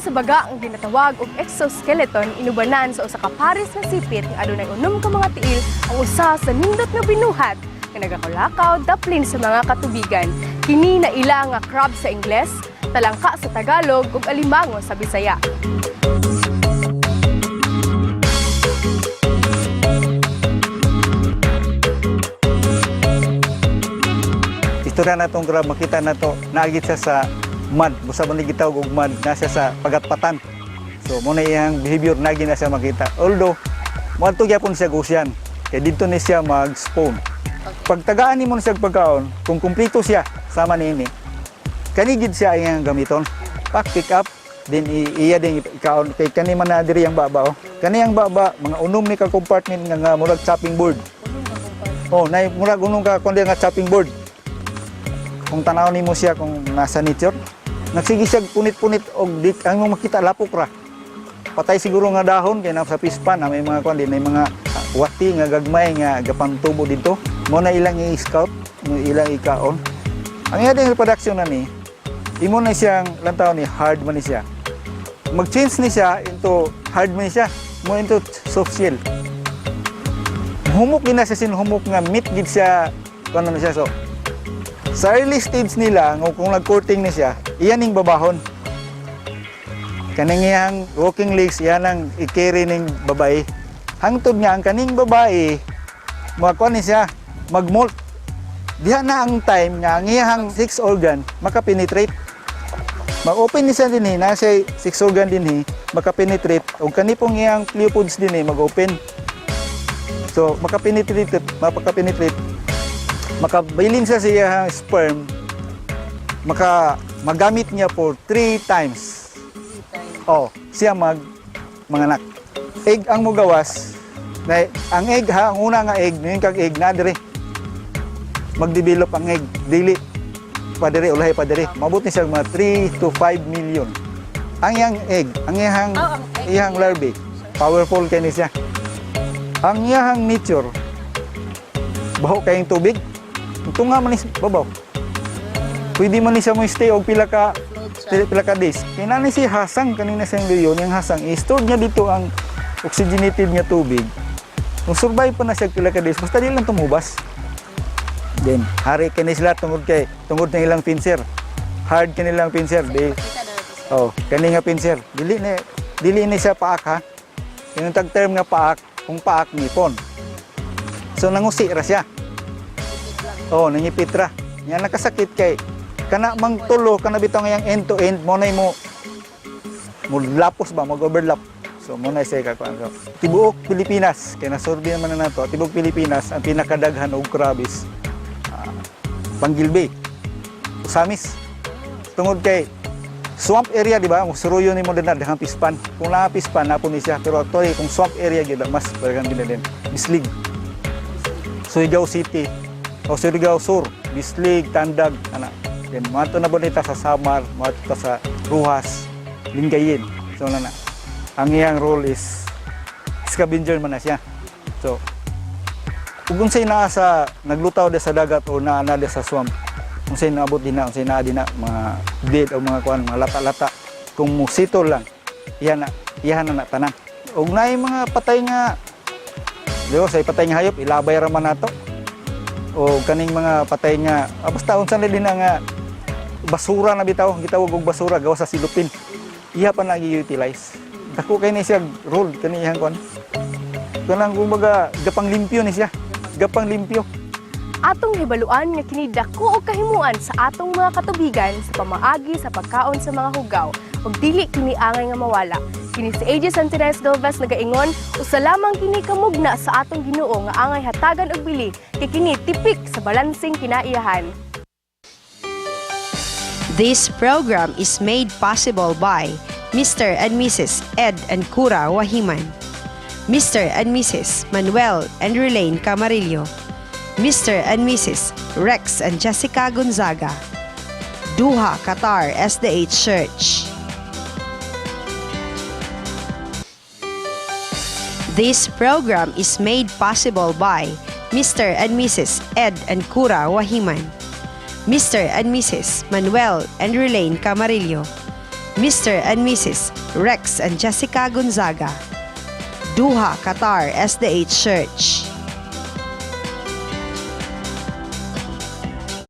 sa baga ang ginatawag og exoskeleton inubanan sa usa ka pares nga sipit nga adunay unom ka mga tiil ang usa sa nindot nga binuhat nga nagakulakaw daplin sa mga katubigan. Kini na ila nga crab sa Ingles, talangka sa Tagalog ug alimango sa Bisaya. Istorya na itong crab, makita na ito, naagit siya sa mud, busa man gitawag og mud, na siya sa pagatpatan. So muna iyang behavior nagi na siya makita. Although moadto gyapon siya ocean, kay dito ni siya mag-spawn. Pag tagaan nimo siya pagkaon, kung kumpleto siya sama niini, kanigid siya iyang gamiton. Pick up, then iya din ikaon kay kani man na diri ang baba. Kani ang baba mga unom ni ka compartment nga murag chopping board. Oh, nay murag unom ka kundi nga chopping board. Kung tanaw nimo siya kung nasa nature, nagsige siya punit-punit og ang mo makita lapok ra. Patay siguro nga dahon kay sa pispan na may mga kuan din, may mga wati nga gagmay nga gapantubo dito. Mo na ilang i-scout, ilang ikaon. Ang iya ding reproduction na ni, imo na siyang lantaw ni hard man ni siya. Mag-change ni siya into hard man ni siya, mo into soft shell. Humok gina siya sin humok nga meat gid siya kuno na siya so. Sa early stage nila, kung nag-courting na siya, iyan yung babahon. Kaning iyang walking legs, iyan ang i-carry ng babae. Hangtod nga, ang kaning babae, makakuha ni siya, mag-molt. Diha na ang time nga, ang iyang 6 organ, makapenetrate. Mag-open ni siya din nasa 6 organ din makapenetrate. O kanipong iyang pleopods din mag-open. So, makapenetrate. Makabilin siya sa iyang sperm, magamit niya for 3 times. Oh, siya manganak. Egg ang mugawas. Ang egg ha, ang una nga egg, yung kag egg na dire. Mag-develop ang egg, dili pa dire, ulahi pa dire. Mabuti siya mga 3 to 5 million. Ang iyang egg, ang iyang larvae, powerful kani siya. Ang iyang nature, baho kayong tubig. Ito nga man babaw. Pwede man siya mo stay og pila ka days. Kinani si hasang kanina sa leon, yung hasang i-store niya dito ang oxygenated nga tubig. Kung survive pa na siya pila ka days, basta di lang tumubas. Then hari kani sila tungod na ilang pincer. Hard kanilang pincer. Kani nga pincer. Dili ni siya paak ha. Yung tag term nga paak, kung paak nipon. So nangusi ra siya. Nangipit ra. Yan nakasakit kay kana mang tulo kana bitaw nga end to end mo nay mo lapos ba mag-overlap. So mo na siya ka kuan. Tibuok Pilipinas kay nasurvey naman na nato. Tibuok Pilipinas ang pinakadaghan og crabis. Panggilbay. Usamis. Tungod kay swamp area di ba? Suruyo ni mo din na dahang pispan. Kung na pispan napon ni siya pero actually kung swamp area gid mas talagang dinadin. Bislig. Surigao City. O Surigao Sur, Bislig, Tandag, ana. Then mato na bonita sa Samar, mato sa Ruhas, Lingayen. So na. Ang iyang role is scavenger man na siya. So kung say naa sa naglutaw de sa dagat o naa na de sa swamp, kung say naabot din na, kung say naa din na mga dead o mga kuan, mga lata-lata, kung musito lang, iyan na tanan. Og naay mga patay nga diyo say patay nga hayop ilabay ra man nato. O kaning mga patay nga basta unsa na din nga basura na bitaw gitawag og basura gawa sa silupin iya pa nagi-utilize dako kay ni siya role kani iyang kon kanang kumbaga gapang limpyo ni siya gapang limpyo. Atong hibaluan nga kini dako og kahimuan sa atong mga katubigan sa pamaagi sa pagkaon sa mga hugaw ug dili kini angay nga mawala. Kini si AJ Santinez Galvez nagaingon, usa lamang kini kamugna sa atong Ginoo nga angay hatagan og bili kay kini tipik sa balansing kinaiyahan. This program is made possible by Mr. and Mrs. Ed and Cura Wahiman, Mr. and Mrs. Manuel and Relaine Camarillo, Mr. and Mrs. Rex and Jessica Gonzaga, Duha Qatar SDH Church. This program is made possible by Mr. and Mrs. Ed and Cura Wahiman, Mr. and Mrs. Manuel and Relaine Camarillo, Mr. and Mrs. Rex and Jessica Gonzaga. Doha, Qatar SDH Church.